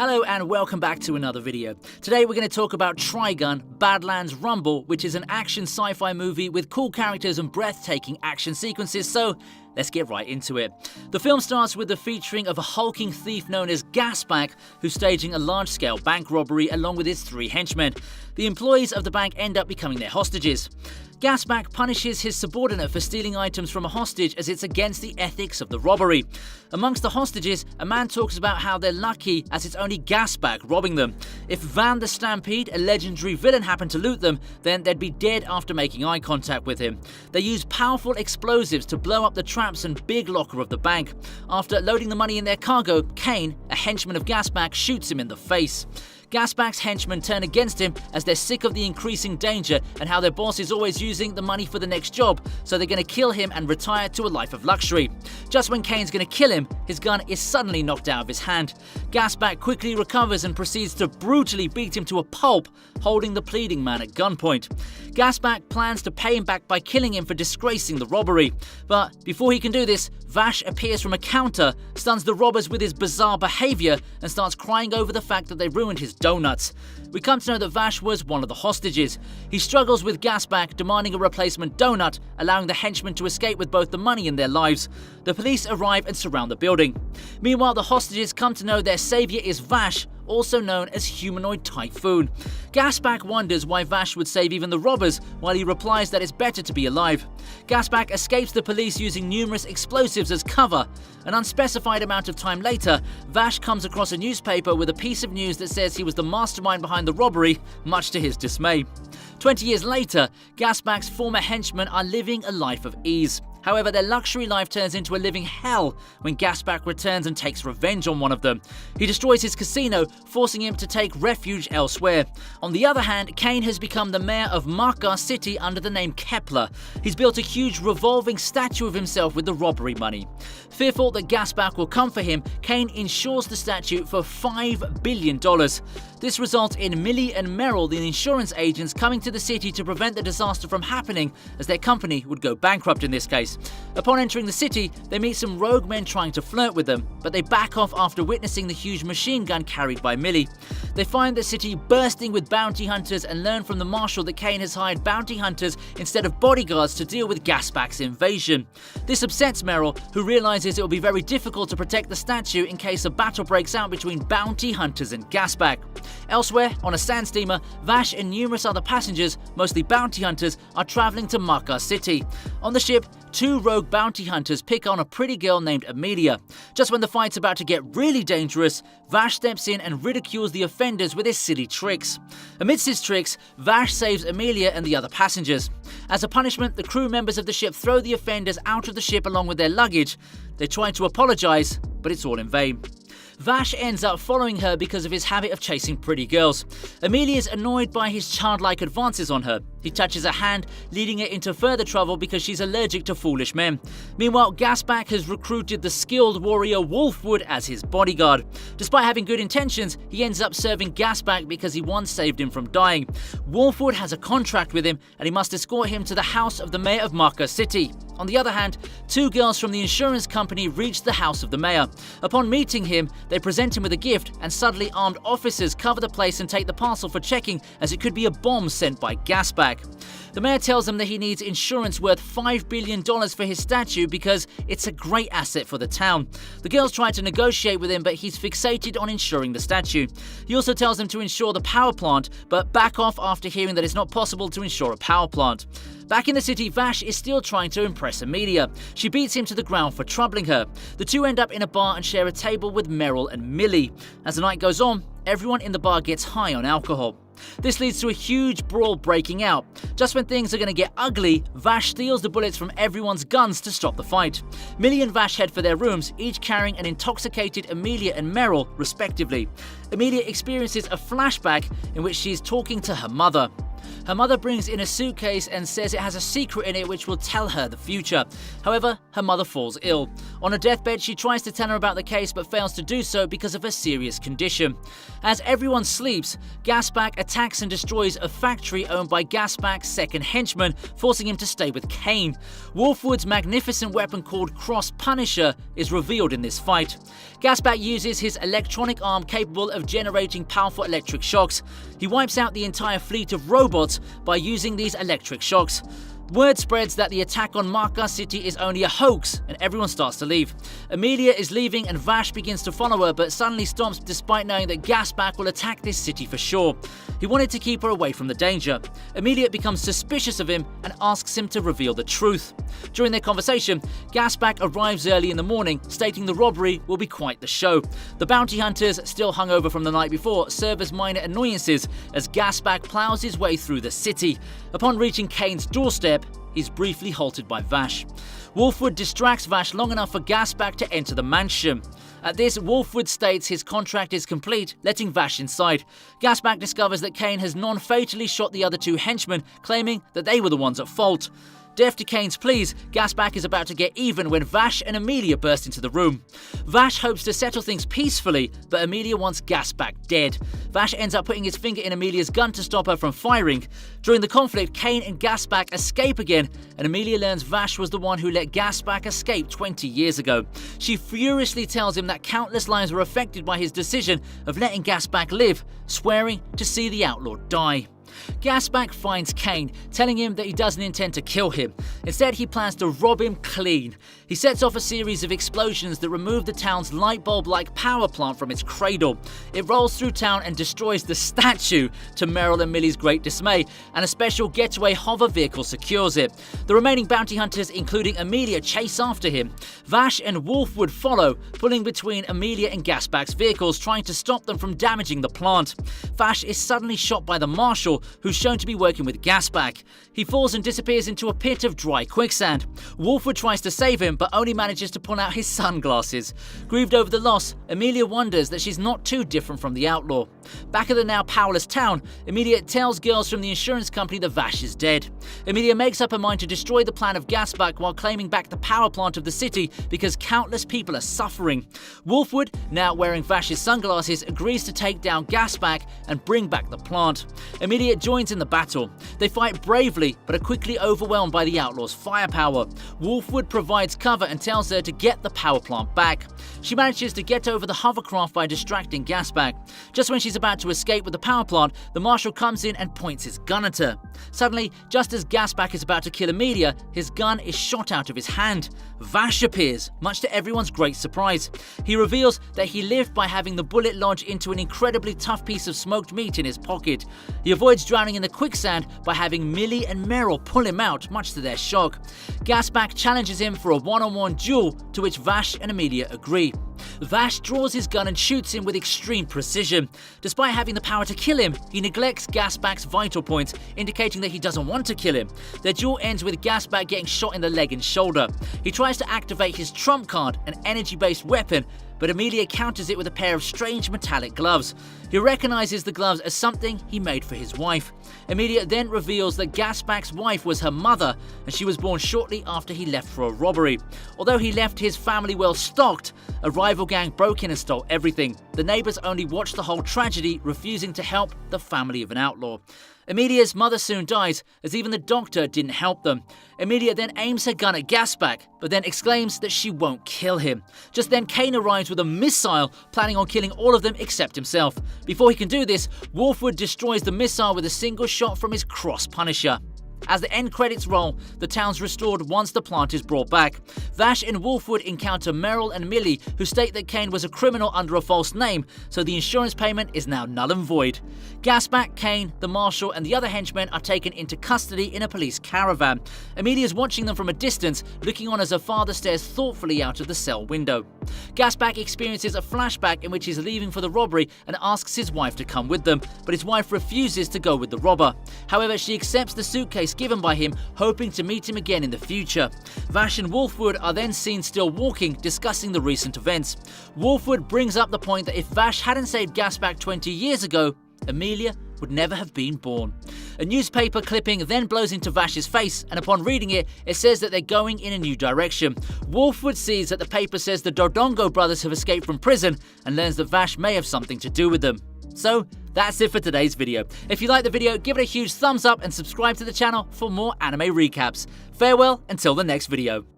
Hello and welcome back to another video. Today we're going to talk about Trigun Badlands Rumble, which is an action sci-fi movie with cool characters and breathtaking action sequences, so let's get right into it. The film starts with the featuring of a hulking thief known as Gasback, who's staging a large-scale bank robbery along with his 3 henchmen. The employees of the bank end up becoming their hostages. Gasback punishes his subordinate for stealing items from a hostage as it's against the ethics of the robbery. Amongst the hostages, a man talks about how they're lucky as it's only Gasback robbing them. If Van the Stampede, a legendary villain, happened to loot them, then they'd be dead after making eye contact with him. They use powerful explosives to blow up the traps and big locker of the bank. After loading the money in their cargo, Kane, a henchman of Gasback, shoots him in the face. Gasback's henchmen turn against him as they're sick of the increasing danger and how their boss is always using the money for the next job, so they're going to kill him and retire to a life of luxury. Just when Kane's going to kill him, his gun is suddenly knocked out of his hand. Gasback quickly recovers and proceeds to brutally beat him to a pulp, holding the pleading man at gunpoint. Gasback plans to pay him back by killing him for disgracing the robbery. But before he can do this, Vash appears from a counter, stuns the robbers with his bizarre behavior, and starts crying over the fact that they ruined his donuts. We come to know that Vash was one of the hostages. He struggles with Gasback, demanding a replacement donut, allowing the henchmen to escape with both the money and their lives. The police arrive and surround the building. Meanwhile, the hostages come to know their savior is Vash, also known as Humanoid Typhoon. Gasback wonders why Vash would save even the robbers, while he replies that it's better to be alive. Gasback escapes the police using numerous explosives as cover. An unspecified amount of time later, Vash comes across a newspaper with a piece of news that says he was the mastermind behind the robbery, much to his dismay. 20 years later, Gasback's former henchmen are living a life of ease. However, their luxury life turns into a living hell when Gasback returns and takes revenge on one of them. He destroys his casino, forcing him to take refuge elsewhere. On the other hand, Kane has become the mayor of Markar City under the name Kepler. He's built a huge revolving statue of himself with the robbery money. Fearful that Gasback will come for him, Kane insures the statue for $5 billion. This results in Millie and Merrill, the insurance agents, coming to the city to prevent the disaster from happening, as their company would go bankrupt in this case. Upon entering the city, they meet some rogue men trying to flirt with them, but they back off after witnessing the huge machine gun carried by Millie. They find the city bursting with bounty hunters and learn from the marshal that Kane has hired bounty hunters instead of bodyguards to deal with Gasback's invasion. This upsets Merrill, who realizes it will be very difficult to protect the statue in case a battle breaks out between bounty hunters and Gasback. Elsewhere, on a sand steamer, Vash and numerous other passengers, mostly bounty hunters, are traveling to Markar City. On the ship, 2 rogue bounty hunters pick on a pretty girl named Amelia. Just when the fight's about to get really dangerous, Vash steps in and ridicules the offenders with his silly tricks. Amidst his tricks, Vash saves Amelia and the other passengers. As a punishment, the crew members of the ship throw the offenders out of the ship along with their luggage. They try to apologize, but it's all in vain. Vash ends up following her because of his habit of chasing pretty girls. Amelia is annoyed by his childlike advances on her. He touches her hand, leading her into further trouble because she's allergic to foolish men. Meanwhile, Gasback has recruited the skilled warrior Wolfwood as his bodyguard. Despite having good intentions, he ends up serving Gasback because he once saved him from dying. Wolfwood has a contract with him and he must escort him to the house of the mayor of Markar City. On the other hand, 2 girls from the insurance company reach the house of the mayor. Upon meeting him, they present him with a gift, and suddenly armed officers cover the place and take the parcel for checking, as it could be a bomb sent by Gasback. The mayor tells them that he needs insurance worth $5 billion for his statue because it's a great asset for the town. The girls try to negotiate with him, but he's fixated on insuring the statue. He also tells them to insure the power plant, but back off after hearing that it's not possible to insure a power plant. Back in the city, Vash is still trying to impress Amelia. She beats him to the ground for troubling her. The two end up in a bar and share a table with Merrill and Millie. As the night goes on, everyone in the bar gets high on alcohol. This leads to a huge brawl breaking out. Just when things are going to get ugly, Vash steals the bullets from everyone's guns to stop the fight. Millie and Vash head for their rooms, each carrying an intoxicated Amelia and Merrill, respectively. Amelia experiences a flashback in which she's talking to her mother. Her mother brings in a suitcase and says it has a secret in it which will tell her the future. However, her mother falls ill. On her deathbed, she tries to tell her about the case but fails to do so because of her serious condition. As everyone sleeps, Gasback attacks and destroys a factory owned by Gasback's second henchman, forcing him to stay with Kane. Wolfwood's magnificent weapon called Cross Punisher is revealed in this fight. Gasback uses his electronic arm capable of generating powerful electric shocks. He wipes out the entire fleet of robots by using these electric shocks. Word spreads that the attack on Marka City is only a hoax, and everyone starts to leave. Amelia is leaving and Vash begins to follow her, but suddenly stops despite knowing that Gasback will attack this city for sure. He wanted to keep her away from the danger. Amelia becomes suspicious of him and asks him to reveal the truth. During their conversation, Gasback arrives early in the morning, stating the robbery will be quite the show. The bounty hunters, still hungover from the night before, serve as minor annoyances as Gasback plows his way through the city. Upon reaching Kane's doorstep, he's briefly halted by Vash. Wolfwood distracts Vash long enough for Gasback to enter the mansion. At this, Wolfwood states his contract is complete, letting Vash inside. Gasback discovers that Kane has non-fatally shot the other two henchmen, claiming that they were the ones at fault. Deaf to Kane's pleas, Gasback is about to get even when Vash and Amelia burst into the room. Vash hopes to settle things peacefully, but Amelia wants Gasback dead. Vash ends up putting his finger in Amelia's gun to stop her from firing. During the conflict, Kane and Gasback escape again, and Amelia learns Vash was the one who let Gasback escape 20 years ago. She furiously tells him that countless lives were affected by his decision of letting Gasback live, swearing to see the outlaw die. Gasback finds Kane, telling him that he doesn't intend to kill him. Instead, he plans to rob him clean. He sets off a series of explosions that remove the town's light bulb-like power plant from its cradle. It rolls through town and destroys the statue, to Meryl and Millie's great dismay, and a special getaway hover vehicle secures it. The remaining bounty hunters, including Amelia, chase after him. Vash and Wolfwood follow, pulling between Amelia and Gasback's vehicles, trying to stop them from damaging the plant. Vash is suddenly shot by the marshal, who's shown to be working with Gasback. He falls and disappears into a pit of dry quicksand. Wolfwood tries to save him, but only manages to pull out his sunglasses. Grieved over the loss, Amelia wonders that she's not too different from the outlaw. Back at the now powerless town, Amelia tells girls from the insurance company that Vash is dead. Amelia makes up her mind to destroy the plan of Gasback while claiming back the power plant of the city because countless people are suffering. Wolfwood, now wearing Vash's sunglasses, agrees to take down Gasback and bring back the plant. Amelia joins in the battle. They fight bravely, but are quickly overwhelmed by the outlaw's firepower. Wolfwood provides cover and tells her to get the power plant back. She manages to get over the hovercraft by distracting Gasback. Just when she's about to escape with the power plant, the marshal comes in and points his gun at her. Suddenly, just as Gasback is about to kill Amelia, his gun is shot out of his hand. Vash appears, much to everyone's great surprise. He reveals that he lived by having the bullet lodge into an incredibly tough piece of smoked meat in his pocket. He avoids drowning in the quicksand by having Millie and Meryl pull him out, much to their shock. Gasback challenges him for a one-on-one duel, to which Vash and Amelia agree. Vash draws his gun and shoots him with extreme precision. Despite having the power to kill him, he neglects Gasback's vital points, indicating that he doesn't want to kill him. Their duel ends with Gasback getting shot in the leg and shoulder. He tries to activate his trump card, an energy-based weapon, but Amelia counters it with a pair of strange metallic gloves. He recognizes the gloves as something he made for his wife. Amelia then reveals that Gasback's wife was her mother, and she was born shortly after he left for a robbery. Although he left his family well stocked, a rival gang broke in and stole everything. The neighbors only watched the whole tragedy, refusing to help the family of an outlaw. Amelia's mother soon dies, as even the doctor didn't help them. Amelia then aims her gun at Gasback, but then exclaims that she won't kill him. Just then, Kane arrives with a missile, planning on killing all of them except himself. Before he can do this, Wolfwood destroys the missile with a single shot from his Cross Punisher. As the end credits roll, the town's restored once the plant is brought back. Vash and Wolfwood encounter Meryl and Millie, who state that Kane was a criminal under a false name, so the insurance payment is now null and void. Gasback, Kane, the marshal, and the other henchmen are taken into custody in a police caravan. Amelia is watching them from a distance, looking on as her father stares thoughtfully out of the cell window. Gasback experiences a flashback in which he's leaving for the robbery and asks his wife to come with them, but his wife refuses to go with the robber. However, she accepts the suitcase given by him, hoping to meet him again in the future. Vash and Wolfwood are then seen still walking, discussing the recent events. Wolfwood brings up the point that if Vash hadn't saved Gasback 20 years ago, Amelia would never have been born. A newspaper clipping then blows into Vash's face, and upon reading it, it says that they're going in a new direction. Wolfwood sees that the paper says the Dodongo brothers have escaped from prison and learns that Vash may have something to do with them. So, that's it for today's video. If you liked the video, give it a huge thumbs up and subscribe to the channel for more anime recaps. Farewell until the next video.